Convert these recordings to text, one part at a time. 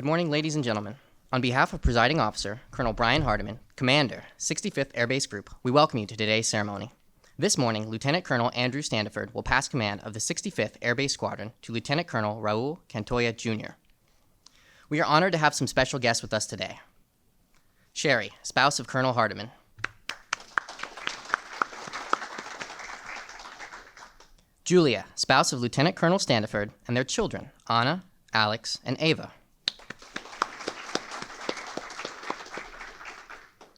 Good morning, ladies and gentlemen. On behalf of Presiding Officer, Colonel Brian Hardiman, Commander, 65th Air Base Group, we welcome you to today's ceremony. This morning, Lieutenant Colonel Andrew Standiford will pass command of the 65th Air Base Squadron to Lieutenant Colonel Raul Cantoya, Jr. We are honored to have some special guests with us today. Sherry, spouse of Colonel Hardiman. Julia, spouse of Lieutenant Colonel Standiford, and their children, Anna, Alex, and Ava.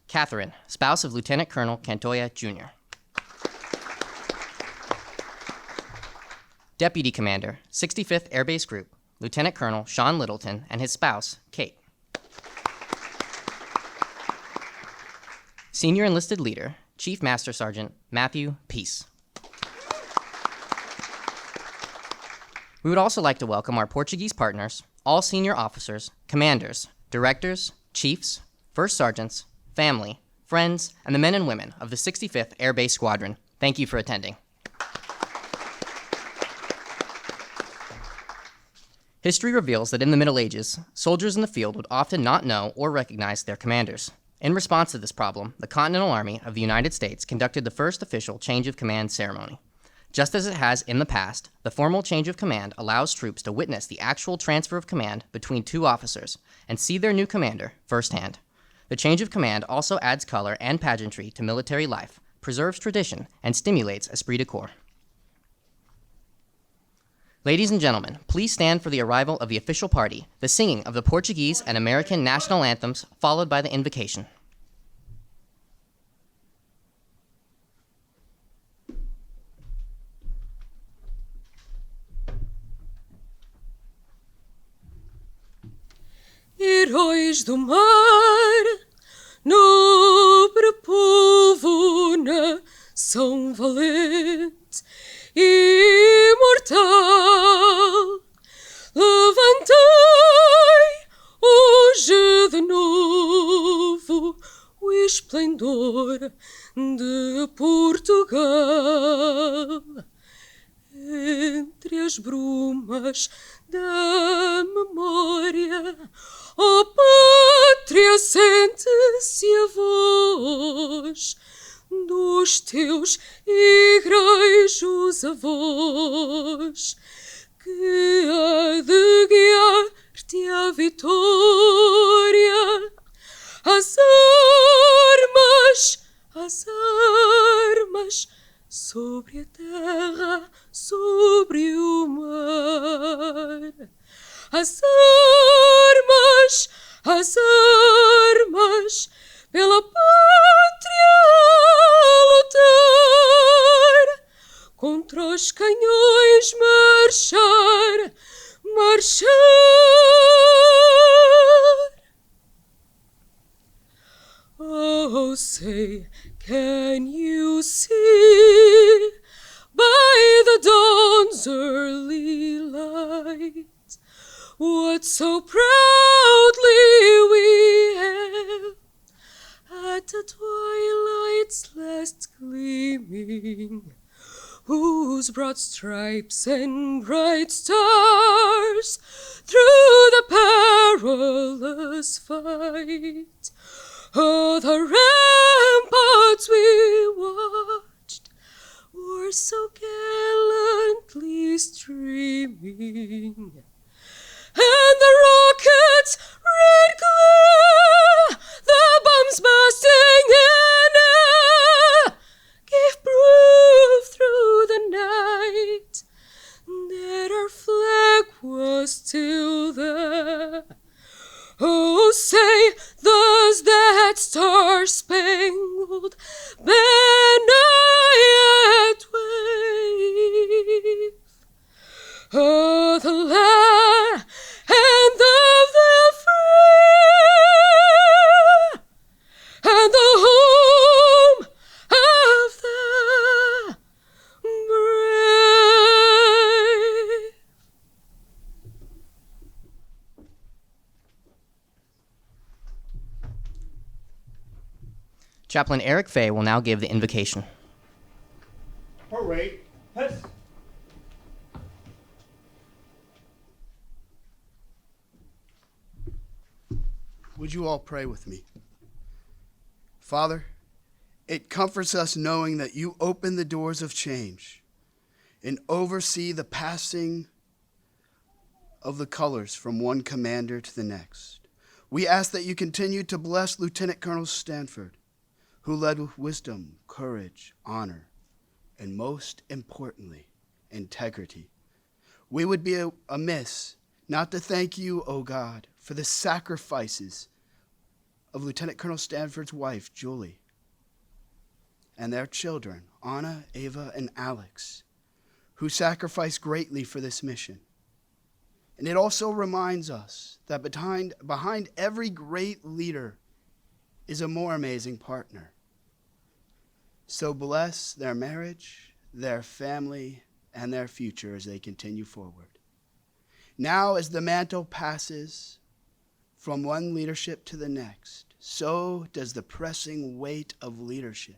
Catherine, spouse of Lieutenant Colonel Cantoya, Jr. Deputy Commander, 65th Air Base Group, Lieutenant Colonel Sean Littleton, and his spouse, Kate. Senior Enlisted Leader, Chief Master Sergeant Matthew Peace. We would also like to welcome our Portuguese partners, all senior officers, commanders, directors, chiefs, first sergeants, family, friends, and the men and women of the 65th Air Base Squadron. Thank you for attending. History reveals that in the Middle Ages, soldiers in the field would often not know or recognize their commanders. In response to this problem, the Continental Army of the United States conducted the first official change of command ceremony. Just as it has in the past, the formal change of command allows troops to witness the actual transfer of command between two officers and see their new commander firsthand. The change of command also adds color and pageantry to military life, preserves tradition, and stimulates esprit de corps. Ladies and gentlemen, please stand for the arrival of the official party, the singing of the Portuguese and American national anthems, followed by the invocation. Heróis do mar, nobre povo, nação valente, imortal, levantei hoje de novo o esplendor de Portugal. Entre as brumas da memória, ó pátria, sente-se a voz dos teus igrejos avós, que há de guiar-te à vitória. As armas, sobre a terra, sobre o mar. As armas, pela pátria lutar, contra os canhões marchar. Oh, say, can you see by the dawn's early light what so proudly we hailed at the twilight's last gleaming, whose broad stripes and bright stars through the perilous fight, oh, the ramparts we watched were so gallantly streaming, and the rockets' red glare, the bombs bursting in air, gave proof through the night that our flag was still there. Oh, say, does that star-spangled banner yet wave? Oh, the land of the free, and the home of the brave. Chaplain Eric Fay will now give the invocation. Parade, Hess. Would you all pray with me? Father, it comforts us knowing that you open the doors of change and oversee the passing of the colors from one commander to the next. We ask that you continue to bless Lieutenant Colonel Stanford, who led with wisdom, courage, honor, and most importantly, integrity. We would be amiss not to thank you, O God, for the sacrifices of Lieutenant Colonel Stanford's wife, Julie, and their children, Anna, Ava, and Alex, who sacrificed greatly for this mission. And it also reminds us that behind every great leader is a more amazing partner. So bless their marriage, their family, and their future as they continue forward. Now, as the mantle passes from one leadership to the next, so does the pressing weight of leadership.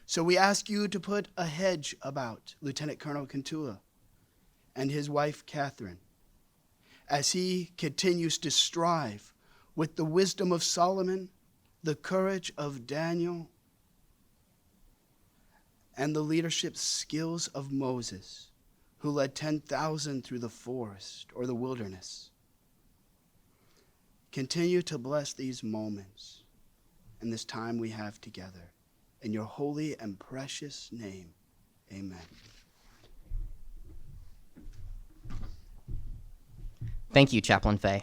So we ask you to put a hedge about Lieutenant Colonel Cantula and his wife, Catherine, as he continues to strive with the wisdom of Solomon, the courage of Daniel, and the leadership skills of Moses, who led 10,000 through the forest or the wilderness. Continue to bless these moments and this time we have together. In your holy and precious name, amen. Thank you, Chaplain Fay.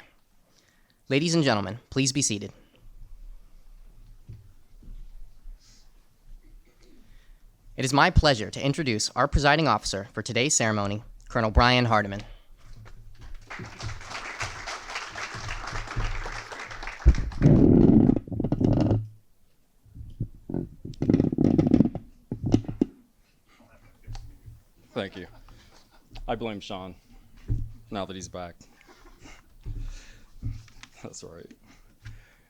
Ladies and gentlemen, please be seated. It is my pleasure to introduce our presiding officer for today's ceremony, Colonel Brian Hardiman. Thank you. I blame Sean, now that he's back. That's all right.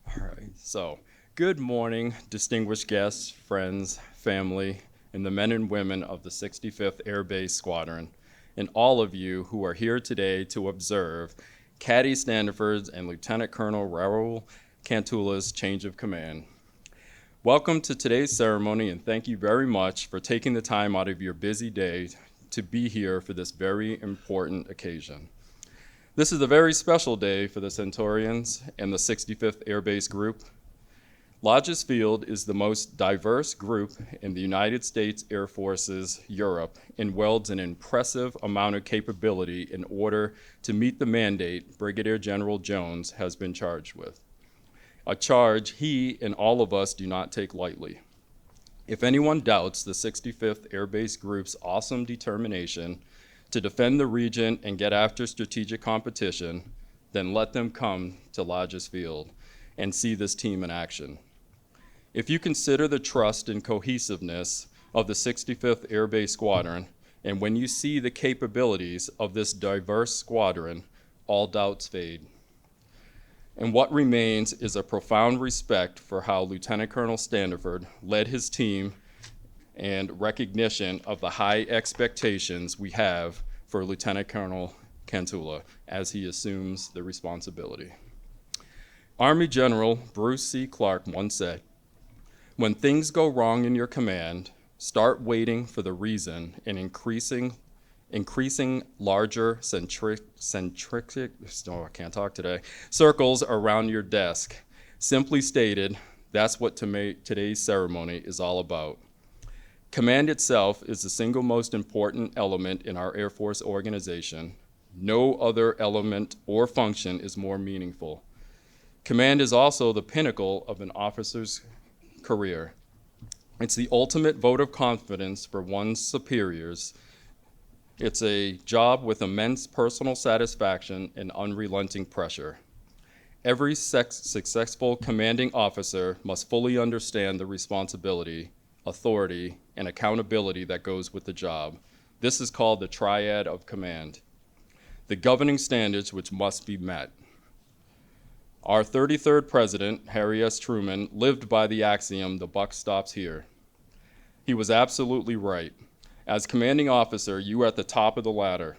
All right, so good morning, distinguished guests, friends, family, and the men and women of the 65th Air Base Squadron, and all of you who are here today to observe Caddy Standiford's and Lieutenant Colonel Raul Cantula's change of command. Welcome to today's ceremony, and thank you very much for taking the time out of your busy day to be here for this very important occasion. This is a very special day for the Centurions and the 65th Air Base Group. Lajes Field is the most diverse group in the United States Air Force's Europe and wields an impressive amount of capability in order to meet the mandate Brigadier General Jones has been charged with. A charge he and all of us do not take lightly. If anyone doubts the 65th Air Base Group's awesome determination to defend the region and get after strategic competition, then let them come to Lajes Field and see this team in action. If you consider the trust and cohesiveness of the 65th Air Base Squadron, and when you see the capabilities of this diverse squadron, all doubts fade. And what remains is a profound respect for how Lieutenant Colonel Standiford led his team and recognition of the high expectations we have for Lieutenant Colonel Cantula as he assumes the responsibility. Army General Bruce C. Clark once said, "When things go wrong in your command, start waiting for the reason and increasing larger circles around your desk. Simply stated, that's what today's ceremony is all about. Command itself is the single most important element in our Air Force organization. No other element or function is more meaningful. Command is also the pinnacle of an officer's career. It's the ultimate vote of confidence for one's superiors. It's a job with immense personal satisfaction and unrelenting pressure. Every successful commanding officer must fully understand the responsibility, authority, and accountability that goes with the job. This is called the triad of command, the governing standards which must be met. Our 33rd president, Harry S. Truman, lived by the axiom, the buck stops here. He was absolutely right. As commanding officer, you are at the top of the ladder.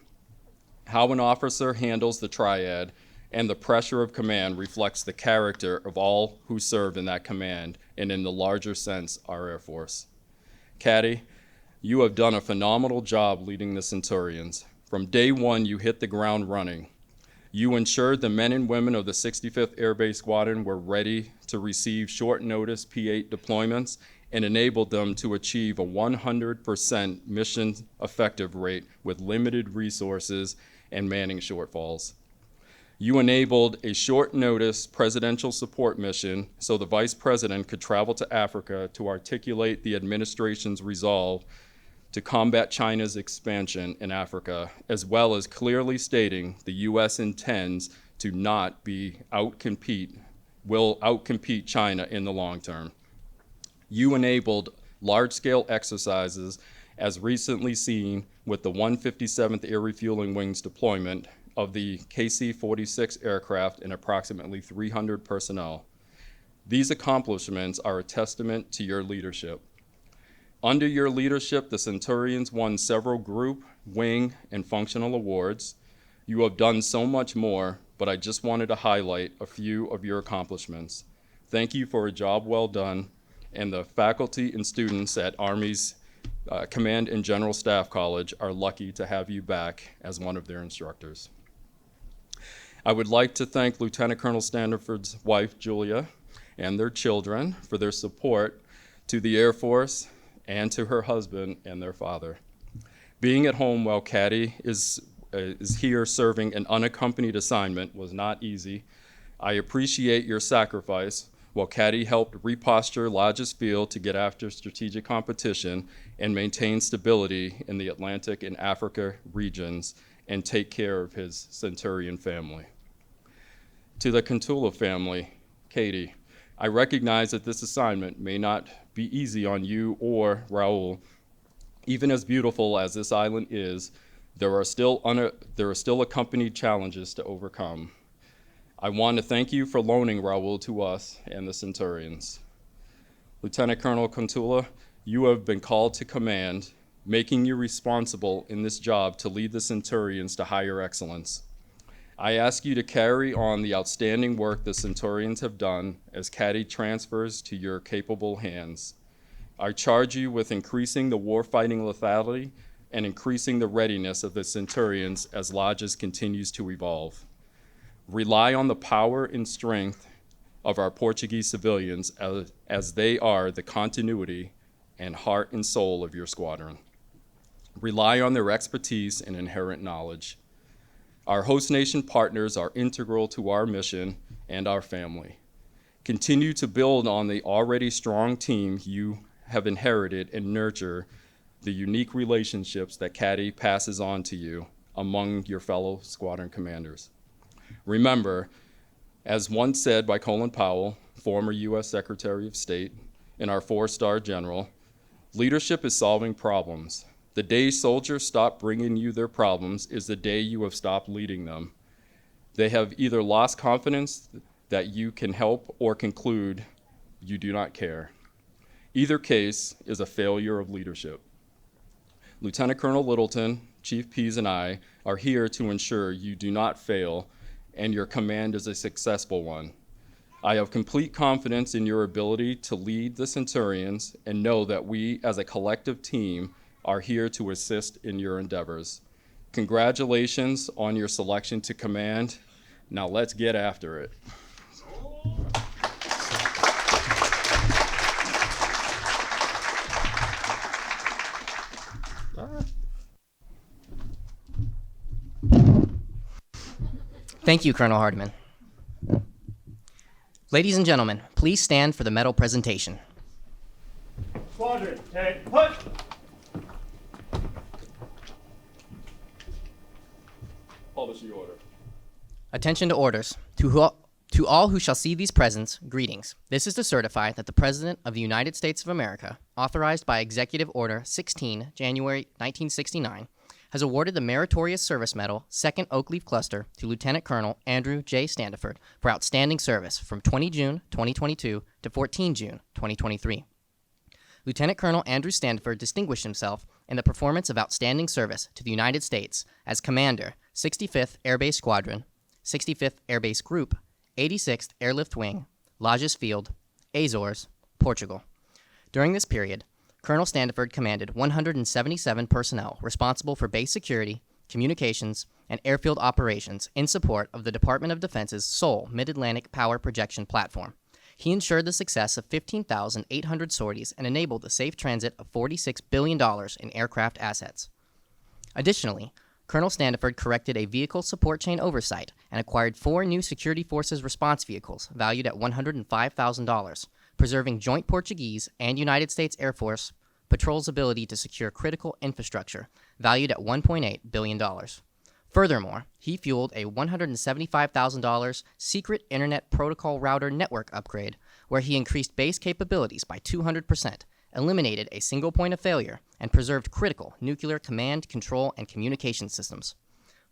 How an officer handles the triad and the pressure of command reflects the character of all who serve in that command and, in the larger sense, our Air Force. Caddy, you have done a phenomenal job leading the Centurions. From day one, you hit the ground running. You ensured the men and women of the 65th Air Base Squadron were ready to receive short notice P-8 deployments and enabled them to achieve a 100% mission effective rate with limited resources and manning shortfalls. You enabled a short notice presidential support mission so the Vice President could travel to Africa to articulate the administration's resolve to combat China's expansion in Africa, as well as clearly stating the U.S. intends to will outcompete China in the long term. You enabled large-scale exercises as recently seen with the 157th Air Refueling Wing's deployment of the KC-46 aircraft and approximately 300 personnel. These accomplishments are a testament to your leadership. Under your leadership, the Centurions won several group, wing, and functional awards. You have done so much more, but I just wanted to highlight a few of your accomplishments. Thank you for a job well done, and the faculty and students at Army's Command and General Staff College are lucky to have you back as one of their instructors. I would like to thank Lieutenant Colonel Standiford's wife, Julia, and their children for their support to the Air Force and to her husband and their father. Being at home while Caddy is here serving an unaccompanied assignment was not easy. I appreciate your sacrifice while Caddy helped reposture Lajes Field to get after strategic competition and maintain stability in the Atlantic and Africa regions and take care of his Centurion family. To the Contula family, Katie, I recognize that this assignment may not be easy on you or Raul. Even as beautiful as this island is, there are still accompanied challenges to overcome. I want to thank you for loaning Raul to us and the Centurions. Lieutenant Colonel Contula, you have been called to command, making you responsible in this job to lead the Centurions to higher excellence. I ask you to carry on the outstanding work the Centurions have done as Caddy transfers to your capable hands. I charge you with increasing the warfighting lethality and increasing the readiness of the Centurions as Lajes continues to evolve. Rely on the power and strength of our Portuguese civilians as they are the continuity and heart and soul of your squadron. Rely on their expertise and inherent knowledge. Our host nation partners are integral to our mission and our family. Continue to build on the already strong team you have inherited and nurture the unique relationships that Caddy passes on to you among your fellow squadron commanders. Remember, as once said by Colin Powell, former U.S. Secretary of State and our four-star general, leadership is solving problems. The day soldiers stop bringing you their problems is the day you have stopped leading them. They have either lost confidence that you can help or conclude you do not care. Either case is a failure of leadership. Lieutenant Colonel Littleton, Chief Pease, and I are here to ensure you do not fail and your command is a successful one. I have complete confidence in your ability to lead the Centurions and know that we as a collective team are here to assist in your endeavors. Congratulations on your selection to command. Now let's get after it. Thank you, Colonel Hardiman. Ladies and gentlemen, please stand for the medal presentation. Squadron, take put! Publish the order. Attention to orders. To all who shall see these presents, greetings. This is to certify that the President of the United States of America, authorized by Executive Order 16, January 1969, has awarded the Meritorious Service Medal, 2nd Oak Leaf Cluster, to Lieutenant Colonel Andrew J. Standiford for outstanding service from 20 June 2022 to 14 June 2023. Lieutenant Colonel Andrew Standiford distinguished himself in the performance of outstanding service to the United States as Commander, 65th Air Base Squadron, 65th Air Base Group, 86th Airlift Wing, Lajes Field, Azores, Portugal. During this period, Colonel Standiford commanded 177 personnel responsible for base security, communications, and airfield operations in support of the Department of Defense's sole Mid-Atlantic power projection platform. He ensured the success of 15,800 sorties and enabled the safe transit of $46 billion in aircraft assets. Additionally, Colonel Standiford corrected a vehicle support chain oversight and acquired 4 new Security Forces response vehicles valued at $105,000, preserving joint Portuguese and United States Air Force patrol's ability to secure critical infrastructure valued at $1.8 billion. Furthermore, he fueled a $175,000 secret Internet Protocol router network upgrade where he increased base capabilities by 200%, eliminated a single point of failure, and preserved critical nuclear command, control, and communication systems.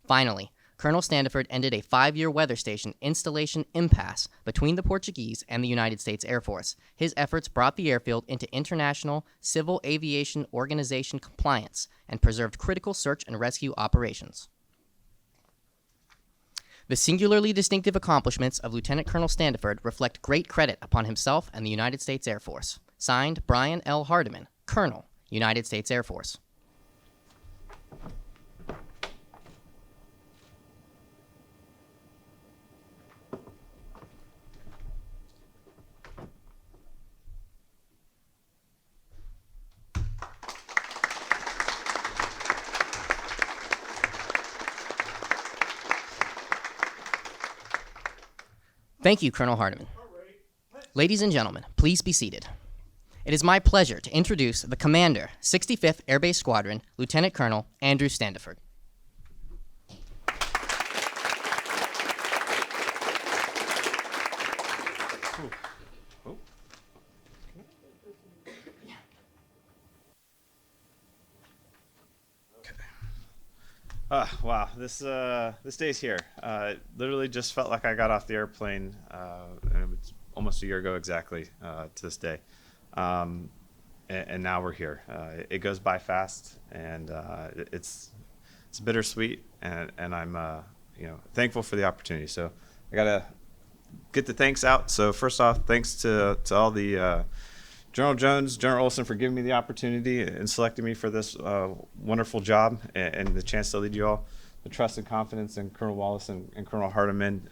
Finally, Colonel Standiford ended a 5-year weather station installation impasse between the Portuguese and the United States Air Force. His efforts brought the airfield into International Civil Aviation Organization compliance and preserved critical search and rescue operations. The singularly distinctive accomplishments of Lieutenant Colonel Standiford reflect great credit upon himself and the United States Air Force. Signed, Brian L. Hardiman, Colonel, United States Air Force. Thank you, Colonel Hardiman. Ladies and gentlemen, please be seated. It is my pleasure to introduce the Commander, 65th Air Base Squadron, Lieutenant Colonel Andrew Standiford. Wow, this day's here. Literally just felt like I got off the airplane, and it was almost a year ago exactly to this day. And now we're here. It goes by fast, and it's bittersweet, and I'm thankful for the opportunity. So I gotta get the thanks out. So first off, thanks to all the General Jones, General Olson for giving me the opportunity and selecting me for this wonderful job and the chance to lead you all. The trust and confidence in Colonel Wallace and Colonel Hardiman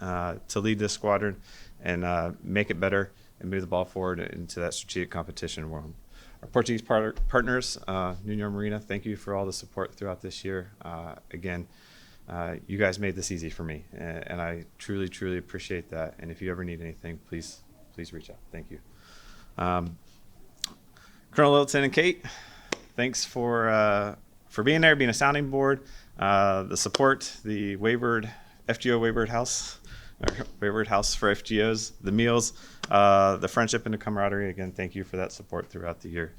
to lead this squadron and make it better and move the ball forward into that strategic competition world. Our Portuguese partners, Nuno Marina, thank you for all the support throughout this year. Again, you guys made this easy for me, and I truly, truly appreciate that. And if you ever need anything, please reach out. Thank you. Colonel Littleton and Kate, thanks for being there, being a sounding board, the support, the FGO Wayward House for FGOs, the meals, the friendship and the camaraderie. Again, thank you for that support throughout the year.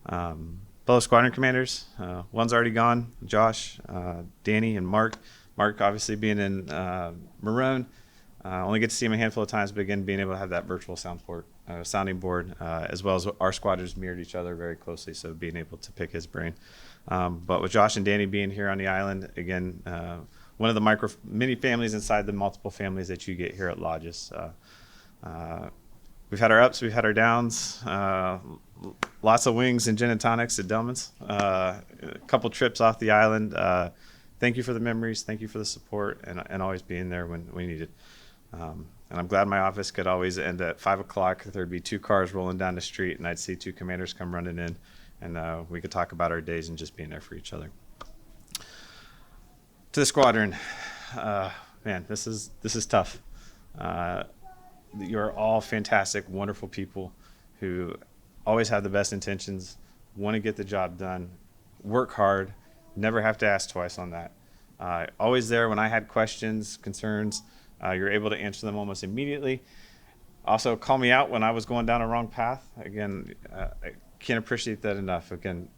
Fellow squadron commanders, one's already gone, Josh, Danny, and Mark. Mark obviously being in Maroon. Only get to see him a handful of times, but again, being able to have that virtual sounding board, as well as our squadrons mirrored each other very closely, so being able to pick his brain. But with Josh and Danny being here on the island, again, one of the many families inside the multiple families that you get here at Lajes. We've had our ups, we've had our downs, lots of wings and gin and tonics at Delman's, a couple trips off the island. Thank you for the memories, thank you for the support, and always being there when we needed. And I'm glad my office could always end at 5 o'clock. There'd be 2 cars rolling down the street, and I'd see 2 commanders come running in, and we could talk about our days and just being there for each other. To the squadron, man, this is tough. You're all fantastic, wonderful people who always have the best intentions, want to get the job done, work hard, never have to ask twice on that. Always there when I had questions, concerns. You're able to answer them almost immediately. Also, call me out when I was going down a wrong path. Again, I can't appreciate that enough. Again,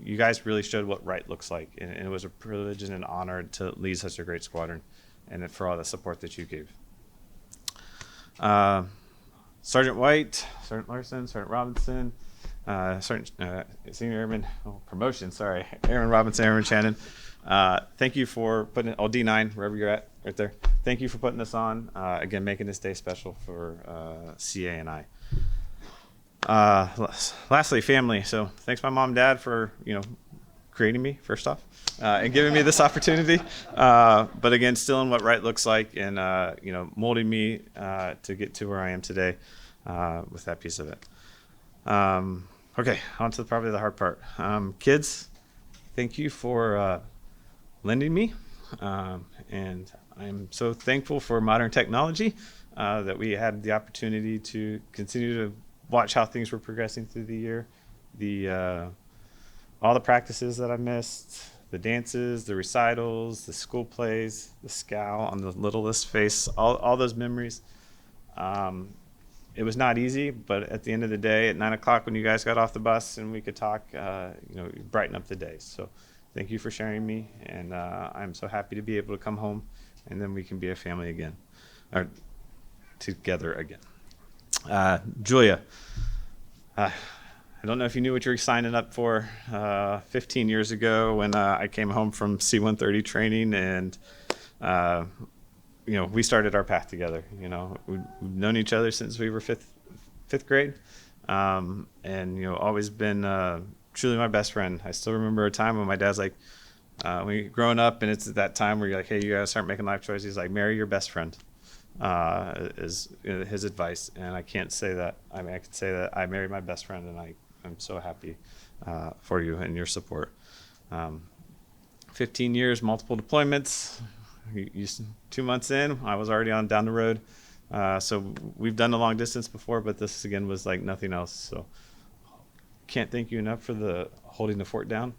you guys really showed what right looks like, and it was a privilege and an honor to lead such a great squadron, and for all the support that you gave. Sergeant White, Sergeant Larson, Sergeant Robinson, Senior Airman, Airman Robinson, Airman Shannon. Thank you for putting, D9, wherever you're at. right there. Thank you for putting this on. Again, making this day special for CA and I. Lastly, family. So thanks my mom and dad for, creating me first off, and giving me this opportunity. But again, still in what right looks like, and molding me to get to where I am today with that piece of it. Okay, on to probably the hard part. Kids, thank you for lending me, and I'm so thankful for modern technology that we had the opportunity to continue to watch how things were progressing through the year. All the practices that I missed, the dances, the recitals, the school plays, the scowl on the littlest face, all those memories. It was not easy, but at the end of the day, at 9 o'clock when you guys got off the bus and we could talk, brighten up the day. So thank you for sharing me, and I'm so happy to be able to come home, and then we can be a family again, or together again. Julia, I don't know if you knew what you were signing up for 15 years ago when I came home from C-130 training, and we started our path together. We've known each other since we were fifth grade, and always been truly my best friend. I still remember a time when my dad's like, when you're growing up, and it's at that time where you're like, hey, you gotta start making life choices. He's like, marry your best friend. Is his advice, and I can't say that. I mean, I can say that I married my best friend, and I'm so happy for you and your support. 15 years, multiple deployments. 2 months in, I was already on down the road. So we've done the long distance before, but this again was like nothing else. So can't thank you enough for the holding the fort down.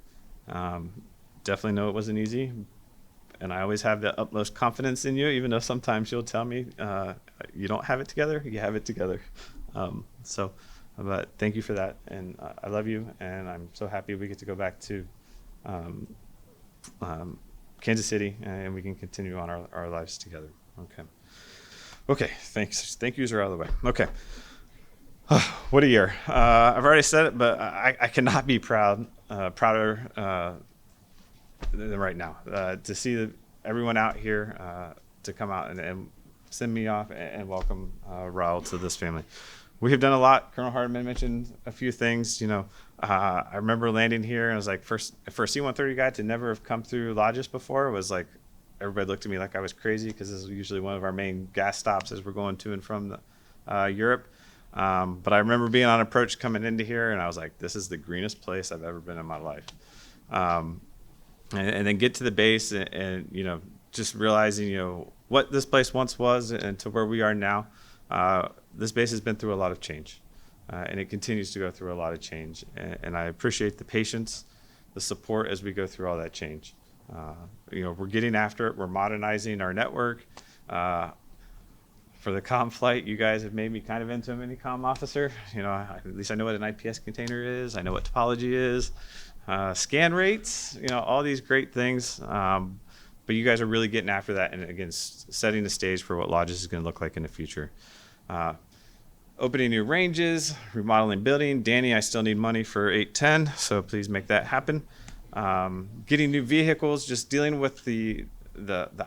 Definitely know it wasn't easy. And I always have the utmost confidence in you, even though sometimes you'll tell me you don't have it together. You have it together. But thank you for that. And I love you. And I'm so happy we get to go back to Kansas City, and we can continue on our lives together. Okay, thanks. Thank yous are out of the way. Okay. What a year. I've already said it, but I cannot be prouder than right now, to see everyone out here to come out and send me off and welcome Raul to this family. We have done a lot. Colonel Hardman mentioned a few things. I remember landing here, and I was like, for a C-130 guy to never have come through Lajes before, was like, everybody looked at me like I was crazy, because this is usually one of our main gas stops as we're going to and from Europe. But I remember being on approach coming into here, and I was like, this is the greenest place I've ever been in my life. And then get to the base and just realizing, what this place once was and to where we are now. This base has been through a lot of change, and it continues to go through a lot of change. And I appreciate the patience, the support as we go through all that change. We're getting after it. We're modernizing our network. For the comm flight, you guys have made me kind of into a mini comm officer. At least I know what an IPS container is. I know what topology is. Scan rates, all these great things. But you guys are really getting after that, and again, setting the stage for what Lajes is going to look like in the future. Opening new ranges, remodeling building. Danny, I still need money for 810, so please make that happen. Getting new vehicles, just dealing with the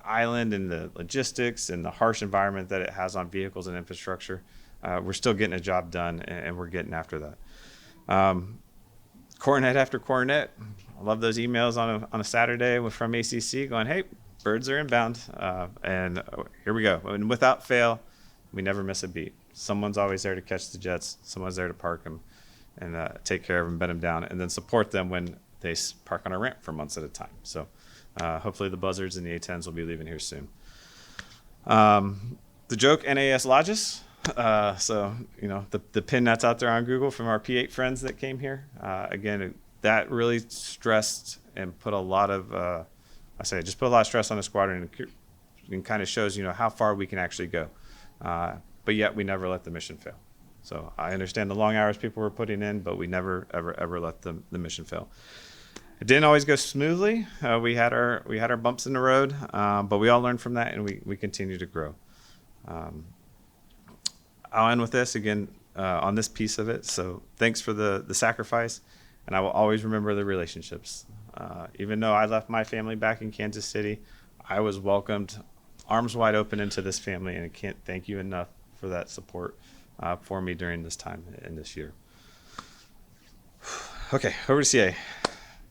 island and the logistics and the harsh environment that it has on vehicles and infrastructure. We're still getting a job done, and we're getting after that. Coronet after coronet. I love those emails on a Saturday from ACC going, hey, birds are inbound. And here we go. And without fail, we never miss a beat. Someone's always there to catch the jets. Someone's there to park them and take care of them, bed them down, and then support them when they park on a ramp for months at a time. So hopefully the buzzards and the A-10s will be leaving here soon. The joke, NAS Lajes. So, the pin that's out there on Google from our P8 friends that came here. Again, that really stressed and put a lot of, just put a lot of stress on the squadron, and kind of shows, how far we can actually go. But yet we never let the mission fail. So I understand the long hours people were putting in, but we never, ever let the mission fail. It didn't always go smoothly. We had our bumps in the road, but we all learned from that, and we continue to grow. I'll end with this again on this piece of it. So thanks for the sacrifice, and I will always remember the relationships. Even though I left my family back in Kansas City, I was welcomed arms wide open into this family, and I can't thank you enough for that support for me during this time and this year. Okay, over to CA.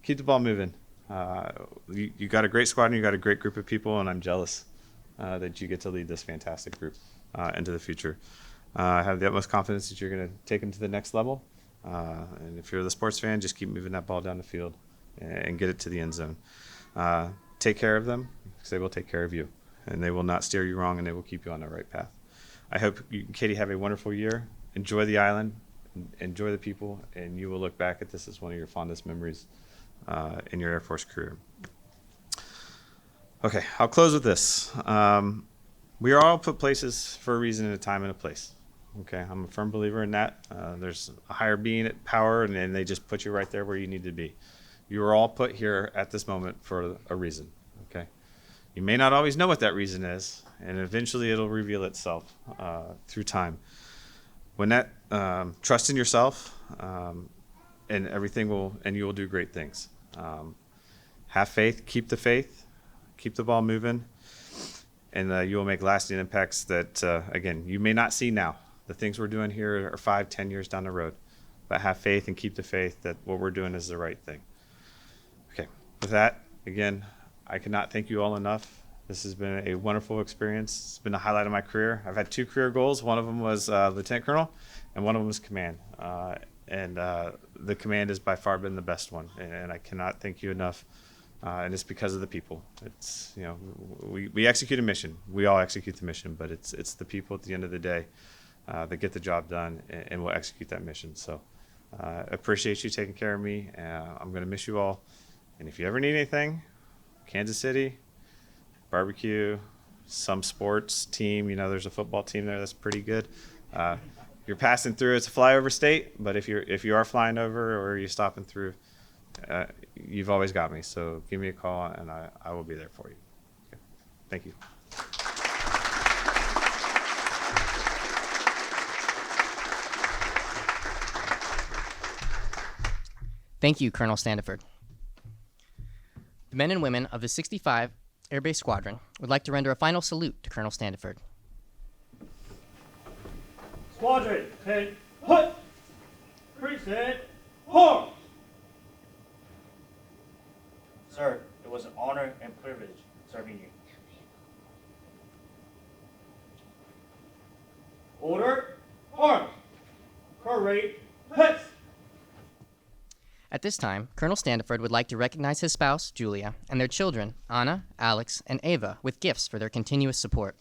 Keep the ball moving. You got a great squad, and you got a great group of people, and I'm jealous that you get to lead this fantastic group into the future. I have the utmost confidence that you're going to take them to the next level. And if you're the sports fan, just keep moving that ball down the field and get it to the end zone. Take care of them because they will take care of you, and they will not steer you wrong, and they will keep you on the right path. I hope you and Katie have a wonderful year. Enjoy the island, enjoy the people, and you will look back at this as one of your fondest memories in your Air Force career. Okay, I'll close with this. We are all put places for a reason and a time and a place. Okay, I'm a firm believer in that. There's a higher being at power, and they just put you right there where you need to be. You are all put here at this moment for a reason. Okay, you may not always know what that reason is, and eventually it'll reveal itself through time. When that trust in yourself, and everything will, and you will do great things. Have faith, keep the ball moving, and you will make lasting impacts that, again, you may not see now. The things we're doing here are 5-10 years down the road, but have faith and keep the faith that what we're doing is the right thing. Okay, with that, again, I cannot thank you all enough. This has been a wonderful experience. It's been a highlight of my career. I've had 2 career goals. One of them was Lieutenant Colonel, and one of them was command. The command has by far been the best one, and I cannot thank you enough. And it's because of the people. It's, you know, we execute a mission. We all execute the mission, but it's the people at the end of the day that get the job done and will execute that mission. So appreciate you taking care of me. I'm going to miss you all. And if you ever need anything, Kansas City, barbecue, some sports team, you know, there's a football team there that's pretty good. You're passing through, it's a flyover state, but if you are flying over or you're stopping through, you've always got me. So give me a call, and I will be there for you. Okay. Thank you. Thank you, Colonel Standiford. The men and women of the 65 Air Base Squadron would like to render a final salute to Colonel Standiford. Squadron, 10, put! Precinct, form! Sir, it was an honor and privilege serving you. Order, arms! Parade, hits! At this time, Colonel Standiford would like to recognize his spouse, Julia, and their children, Anna, Alex, and Ava, with gifts for their continuous support.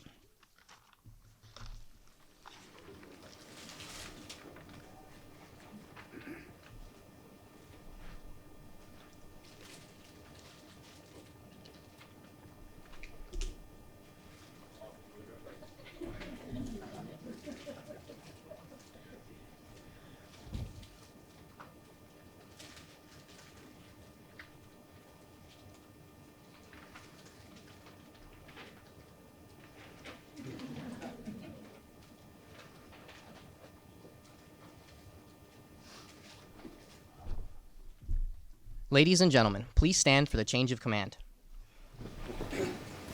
Ladies and gentlemen, please stand for the change of command.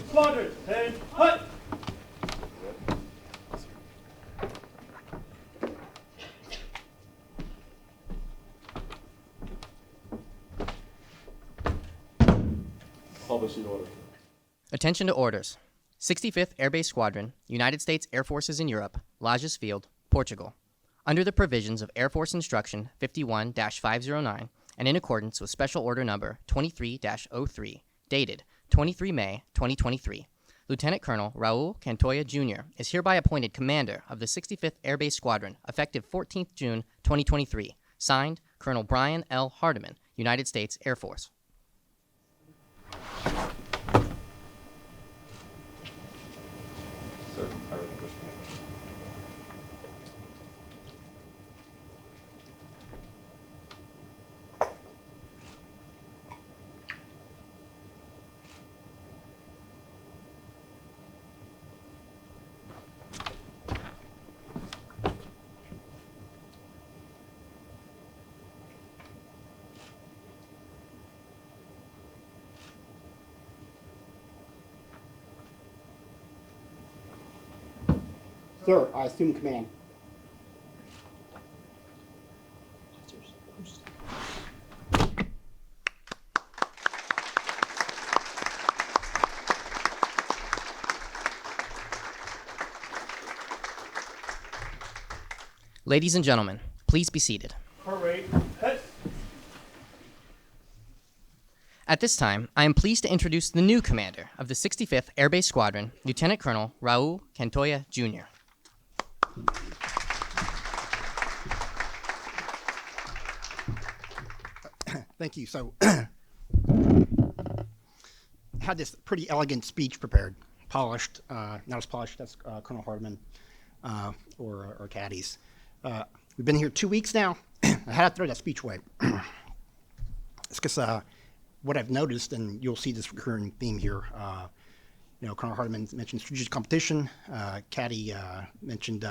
Squadron, 10, put! Publishing order. Attention to orders. 65th Air Base Squadron, United States Air Forces in Europe, Lajes Field, Portugal. Under the provisions of Air Force Instruction 51-509, and in accordance with Special Order Number 23-03, dated 23 May 2023, Lieutenant Colonel Raul Cantoya Jr. is hereby appointed Commander of the 65th Air Base Squadron, effective 14th June 2023. Signed, Colonel Brian L. Hardiman, United States Air Force. Sir, I relinquish my Sir, I assume command. Ladies and gentlemen, please be seated. Parade. Head. At this time, I am pleased to introduce the new commander of the 65th Air Base Squadron, Lieutenant Colonel Raul Cantoya, Jr. Thank you. So, had this pretty elegant speech prepared, polished, not as polished as Colonel Hardman or Caddy's. We've been here 2 weeks now. I had to throw that speech away. It's because what I've noticed, and you'll see this recurring theme here, Colonel Hardman mentioned strategic competition. Caddy mentioned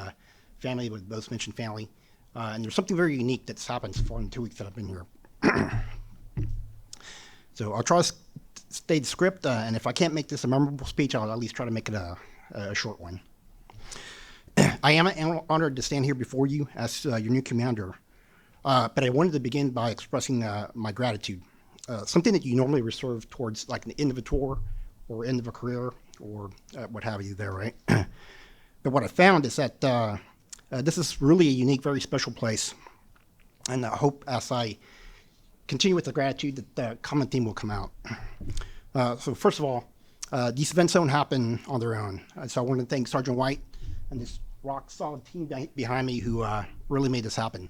family, we both mentioned family. And there's something very unique that's happened so far in the 2 weeks that I've been here. So I'll try to stay the script, and if I can't make this a memorable speech, I'll at least try to make it a short one. I am honored to stand here before you as your new commander, but I wanted to begin by expressing my gratitude, something that you normally reserve towards like an end of a tour or end of a career or what have you there, right? But what I found is that this is really a unique, very special place, and I hope as I continue with the gratitude that the common theme will come out. So first of all, these events don't happen on their own. So I want to thank Sergeant White and this rock solid team behind me who really made this happen.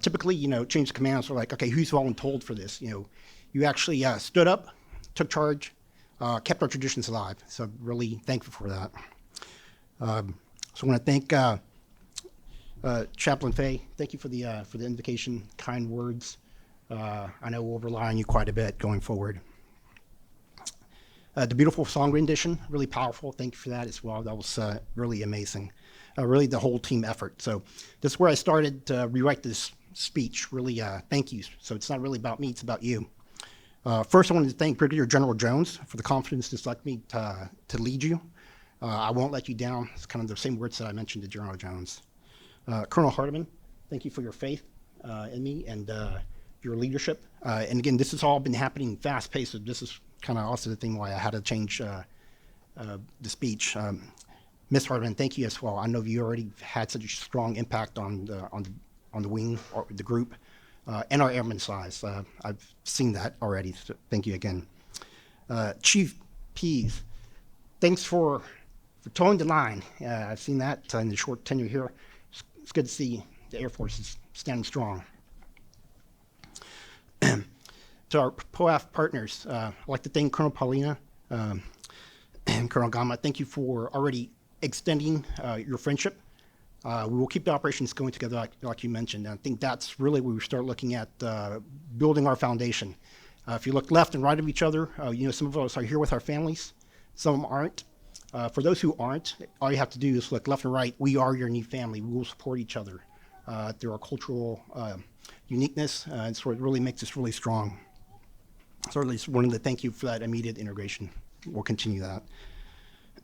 Typically, change of commands are like, okay, who's voluntold for this? You actually stood up, took charge, kept our traditions alive. So really thankful for that. So I want to thank Chaplain Fay. Thank you for the invocation, kind words. I know we'll rely on you quite a bit going forward. The beautiful song rendition, really powerful. Thank you for that as well. That was really amazing. Really the whole team effort. So this is where I started to rewrite this speech. Really, thank you. So it's not really about me, it's about you. First, I wanted to thank Brigadier General Jones for the confidence to select me to lead you. I won't let you down. It's kind of the same words that I mentioned to General Jones. Colonel Hardiman, thank you for your faith in me and your leadership. And again, this has all been happening fast-paced, so this is kind of also the thing why I had to change the speech. Ms. Hardiman, thank you as well. I know you already had such a strong impact on the wing or the group and our airman size. I've seen that already, so thank you again. Chief Pease, thanks for towing the line. I've seen that in the short tenure here. It's good to see the Air Force is standing strong. To our POAF partners, I'd like to thank Colonel Paulina and Colonel Gama. Thank you for already extending your friendship. We will keep the operations going together like you mentioned. And I think that's really where we start looking at building our foundation. If you look left and right of each other, some of us are here with our families, some of them aren't. For those who aren't, all you have to do is look left and right. We are your new family. We will support each other through our cultural uniqueness, and so it really makes us really strong. So at least wanted to thank you for that immediate integration. We'll continue that.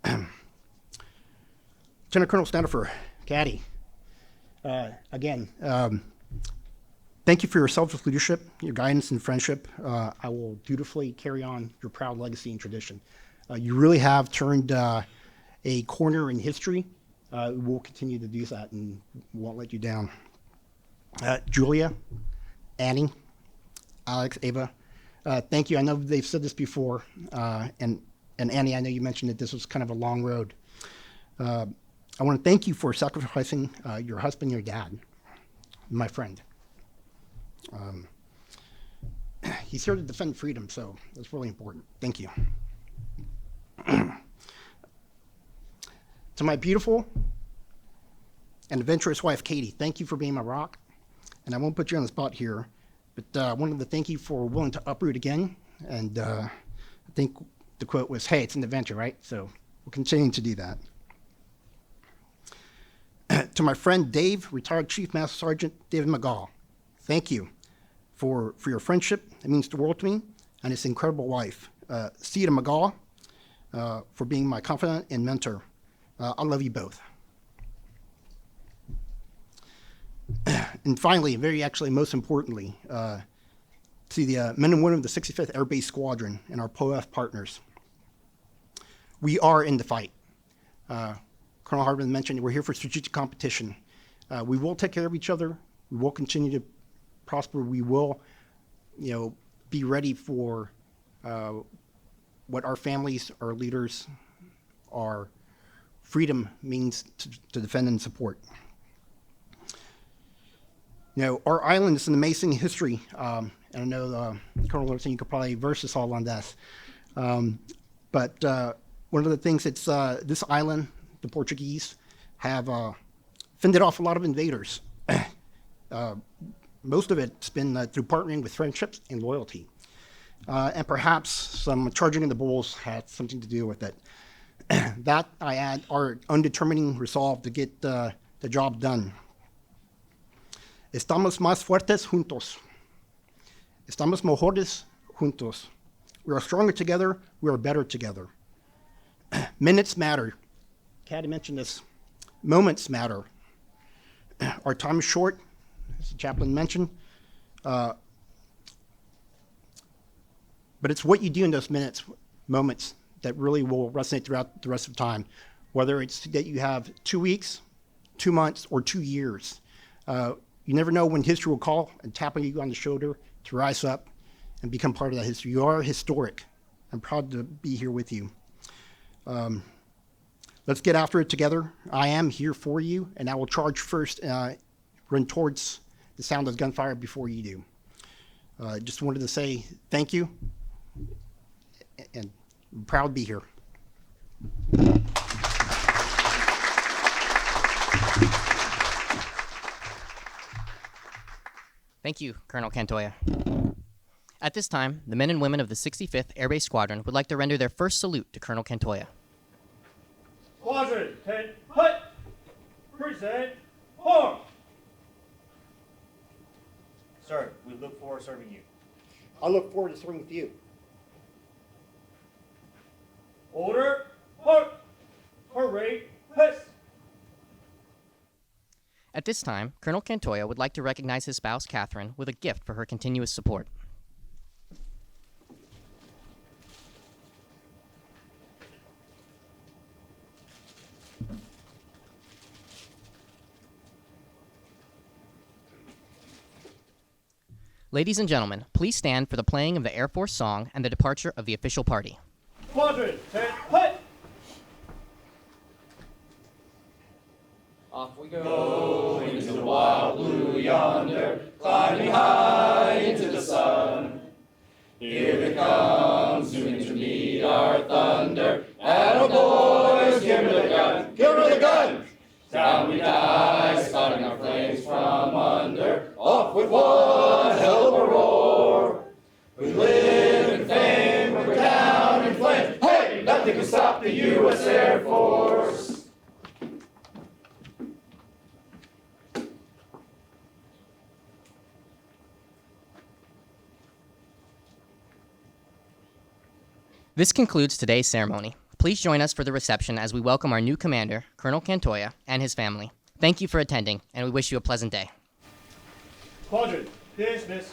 Lieutenant Colonel Standifer, Caddy, again, thank you for your selfless leadership, your guidance and friendship. I will dutifully carry on your proud legacy and tradition. You really have turned a corner in history. We'll continue to do that and won't let you down. Julia, Annie, Alex, Ava, thank you. I know they've said this before, and Annie, I know you mentioned that this was kind of a long road. I want to thank you for sacrificing your husband, your dad, my friend. He's here to defend freedom, so that's really important. Thank you. To my beautiful and adventurous wife, Katie, thank you for being my rock. And I won't put you on the spot here, but I wanted to thank you for willing to uproot again. And I think the quote was, hey, it's an adventure, right? So we'll continue to do that. To my friend Dave, retired Chief Master Sergeant David McGaw, thank you for your friendship. It means the world to me, and his incredible wife. Cedar McGaw, for being my confidant and mentor. I love you both. And finally, most importantly, to the men and women of the 65th Air Base Squadron and our POF partners, we are in the fight. Colonel Hardman mentioned we're here for strategic competition. We will take care of each other. We will continue to prosper. We will, be ready for what our families, our leaders, our freedom means to defend and support. Our island is an amazing history, and I know, Colonel Livingston, you could probably verse us all on this. But one of the things that's this island, the Portuguese, have fended off a lot of invaders. Most of it's been through partnering with friendships and loyalty. And perhaps some charging in the bulls had something to do with it. That, I add, our undetermining resolve to get the job done. Estamos más fuertes juntos. Estamos mejores juntos. We are stronger together. We are better together. Minutes matter. Caddy mentioned this. Moments matter. Our time is short, as the chaplain mentioned. But it's what you do in those moments, that really will resonate throughout the rest of the time. Whether it's that you have 2 weeks, 2 months, or 2 years. You never know when history will call and tap you on the shoulder to rise up and become part of that history. You are historic. I'm proud to be here with you. Let's get after it together. I am here for you, and I will charge first, run towards the sound of gunfire before you do. Just wanted to say thank you, and I'm proud to be here. Thank you, Colonel Cantoya. At this time, the men and women of the 65th Air Base Squadron would like to render their first salute to Colonel Cantoya. Squadron, 10, hut! Present, form! Sir, we look forward to serving you. I look forward to serving with you. Order, halt! Parade, hits! At this time, Colonel Cantoya would like to recognize his spouse, Catherine, with a gift for her continuous support. Ladies and gentlemen, please stand for the playing of the Air Force song and the departure of the official party. Squadron, 10, hut! Off we go into the wild blue yonder, climbing high into the sun. Here it comes, soon to meet our thunder. Atta boys, give her the gun, give her the gun! Down we die, spouting our flames from under. Off with one hell of a roar. We live in fame, we're down in flames. Hey, nothing can stop the U.S. Air Force. This concludes today's ceremony. Please join us for the reception as we welcome our new commander, Colonel Cantoya, and his family. Thank you for attending, and we wish you a pleasant day. Squadron, dismiss.